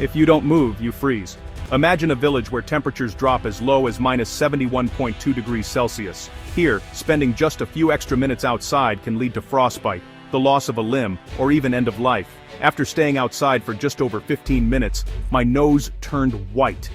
If you don't move, you freeze. Imagine a village where temperatures drop as low as -71.2 degrees Celsius. Here, spending just a few extra minutes outside can lead to frostbite, the loss of a limb, or even end of life. After staying outside for just over 15 minutes, my nose turned white.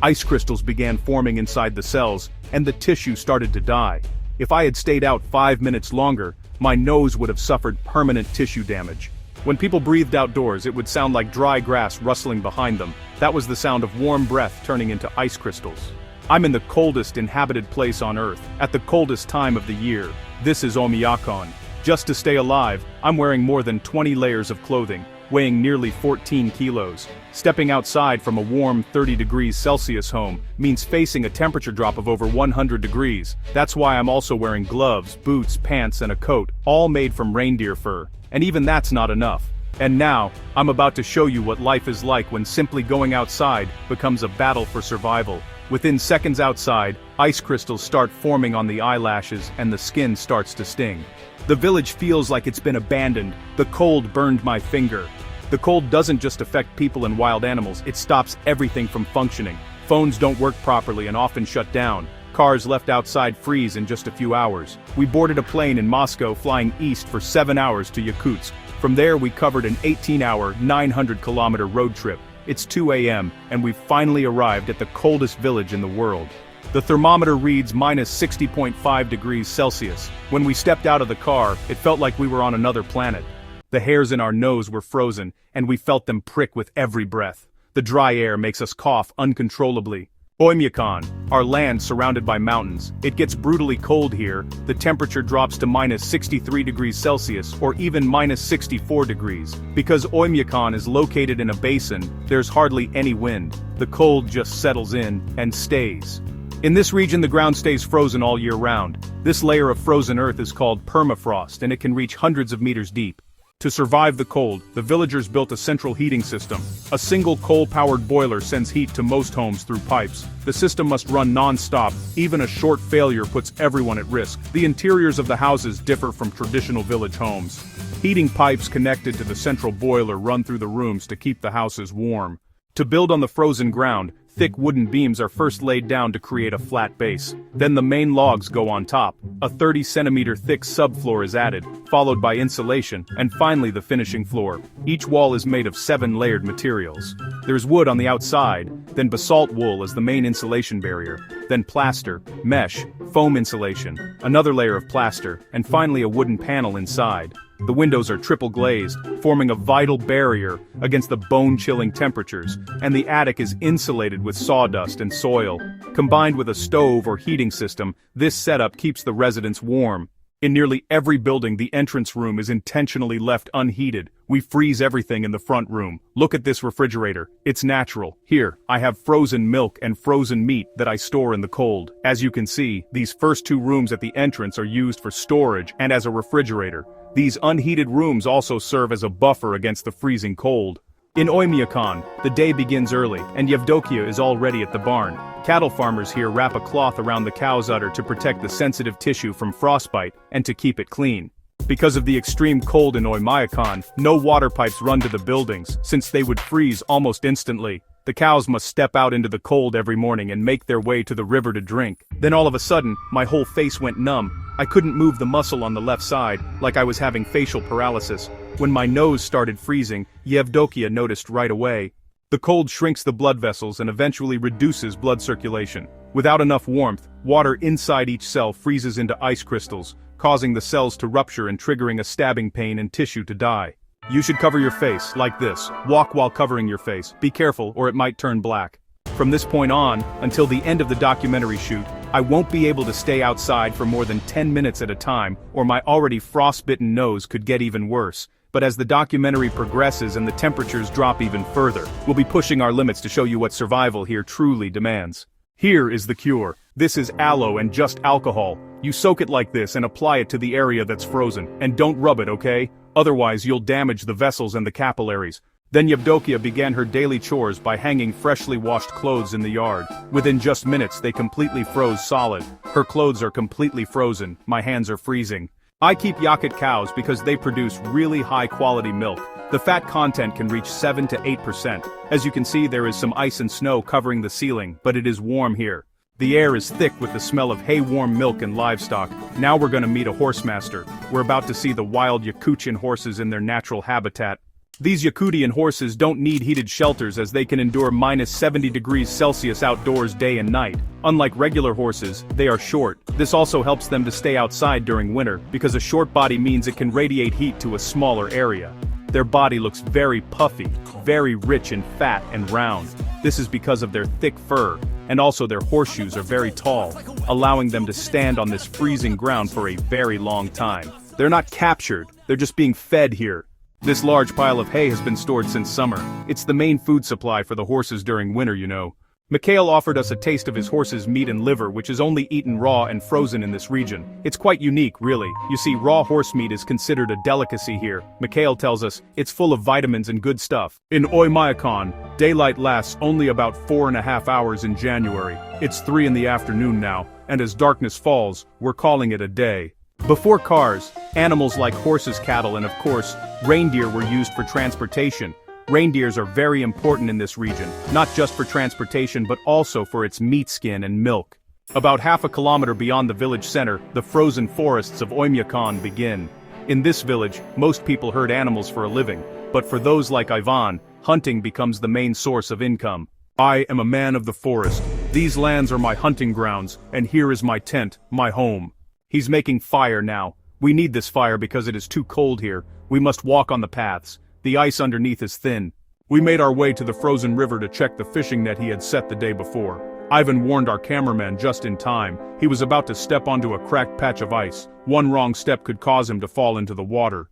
Ice crystals began forming inside the cells, and the tissue started to die. If I had stayed out 5 minutes longer, my nose would have suffered permanent tissue damage. When people breathed outdoors, it would sound like dry grass rustling behind them. That was the sound of warm breath turning into ice crystals. I'm in the coldest inhabited place on Earth, at the coldest time of the year. This is Oymyakon. Just to stay alive, I'm wearing more than 20 layers of clothing, weighing nearly 14 kilos. Stepping outside from a warm 30 degrees Celsius home means facing a temperature drop of over 100 degrees. That's why I'm also wearing gloves, boots, pants, and a coat, all made from reindeer fur. And even that's not enough. And now, I'm about to show you what life is like when simply going outside becomes a battle for survival. Within seconds outside, ice crystals start forming on the eyelashes and the skin starts to sting. The village feels like it's been abandoned. The cold burned my finger. The cold doesn't just affect people and wild animals, it stops everything from functioning. Phones don't work properly and often shut down. Cars left outside freeze in just a few hours. We boarded a plane in Moscow flying east for 7 hours to Yakutsk. From there we covered an 18-hour, 900-kilometer road trip. It's 2 a.m. and we've finally arrived at the coldest village in the world. The thermometer reads -60.5 degrees Celsius. When we stepped out of the car, it felt like we were on another planet. The hairs in our nose were frozen, and we felt them prick with every breath. The dry air makes us cough uncontrollably. Oymyakon, our land surrounded by mountains. It gets brutally cold here. The temperature drops to -63 degrees Celsius or even -64 degrees. Because Oymyakon is located in a basin, there's hardly any wind. The cold just settles in and stays. In this region the ground stays frozen all year round. This layer of frozen earth is called permafrost and it can reach hundreds of meters deep. To survive the cold, the villagers built a central heating system. A single coal-powered boiler sends heat to most homes through pipes. The system must run non-stop. Even a short failure puts everyone at risk. The interiors of the houses differ from traditional village homes. Heating pipes connected to the central boiler run through the rooms to keep the houses warm. To build on the frozen ground, thick wooden beams are first laid down to create a flat base. Then the main logs go on top. A 30-centimeter thick subfloor is added, followed by insulation, and finally the finishing floor. Each wall is made of 7 layered materials. There's wood on the outside, then basalt wool as the main insulation barrier, then plaster, mesh, foam insulation, another layer of plaster, and finally a wooden panel inside. The windows are triple glazed, forming a vital barrier against the bone-chilling temperatures, and the attic is insulated with sawdust and soil. Combined with a stove or heating system, this setup keeps the residents warm. In nearly every building the entrance room is intentionally left unheated. We freeze everything in the front room. Look at this refrigerator. It's natural. Here, I have frozen milk and frozen meat that I store in the cold. As you can see, these first 2 rooms at the entrance are used for storage and as a refrigerator. These unheated rooms also serve as a buffer against the freezing cold. In Oymyakon, the day begins early, and Yevdokia is already at the barn. Cattle farmers here wrap a cloth around the cow's udder to protect the sensitive tissue from frostbite and to keep it clean. Because of the extreme cold in Oymyakon, no water pipes run to the buildings, since they would freeze almost instantly. The cows must step out into the cold every morning and make their way to the river to drink. Then all of a sudden, my whole face went numb. I couldn't move the muscle on the left side, like I was having facial paralysis. When my nose started freezing, Yevdokia noticed right away. The cold shrinks the blood vessels and eventually reduces blood circulation. Without enough warmth, water inside each cell freezes into ice crystals, causing the cells to rupture and triggering a stabbing pain and tissue to die. You should cover your face, like this. Walk while covering your face. Be careful, or it might turn black. From this point on, until the end of the documentary shoot, I won't be able to stay outside for more than 10 minutes at a time, or my already frostbitten nose could get even worse. But as the documentary progresses and the temperatures drop even further, we'll be pushing our limits to show you what survival here truly demands. Here is the cure. This is aloe and just alcohol. You soak it like this and apply it to the area that's frozen, and don't rub it, okay? Otherwise you'll damage the vessels and the capillaries. Then Yevdokia began her daily chores by hanging freshly washed clothes in the yard. Within just minutes they completely froze solid. Her clothes are completely frozen, my hands are freezing. I keep Yakut cows because they produce really high-quality milk. The fat content can reach 7 to 8%. As you can see, there is some ice and snow covering the ceiling, but it is warm here. The air is thick with the smell of hay, warm milk and livestock. Now we're gonna meet a horse master. We're about to see the wild Yakutian horses in their natural habitat. These Yakutian horses don't need heated shelters as they can endure minus 70 degrees Celsius outdoors day and night. Unlike regular horses, they are short. This also helps them to stay outside during winter, because a short body means it can radiate heat to a smaller area. Their body looks very puffy, very rich in fat and round. This is because of their thick fur, and also their horseshoes are very tall, allowing them to stand on this freezing ground for a very long time. They're not captured, they're just being fed here. This large pile of hay has been stored since summer. It's the main food supply for the horses during winter, you know. Mikhail offered us a taste of his horse's meat and liver, which is only eaten raw and frozen in this region. It's quite unique, really. You see, raw horse meat is considered a delicacy here. Mikhail tells us it's full of vitamins and good stuff. In Oymyakon, daylight lasts only about 4.5 hours in January. It's 3 in the afternoon now, and as darkness falls, we're calling it a day. Before cars, animals like horses, cattle, and of course, reindeer were used for transportation. Reindeers are very important in this region, not just for transportation but also for its meat, skin, and milk. About half a kilometer beyond the village center, the frozen forests of Oymyakon begin. In this village, most people herd animals for a living, but for those like Ivan, hunting becomes the main source of income. I am a man of the forest. These lands are my hunting grounds, and here is my tent, my home. He's making fire now. We need this fire because it is too cold here. We must walk on the paths. The ice underneath is thin. We made our way to the frozen river to check the fishing net he had set the day before. Ivan warned our cameraman just in time. He was about to step onto a cracked patch of ice. One wrong step could cause him to fall into the water.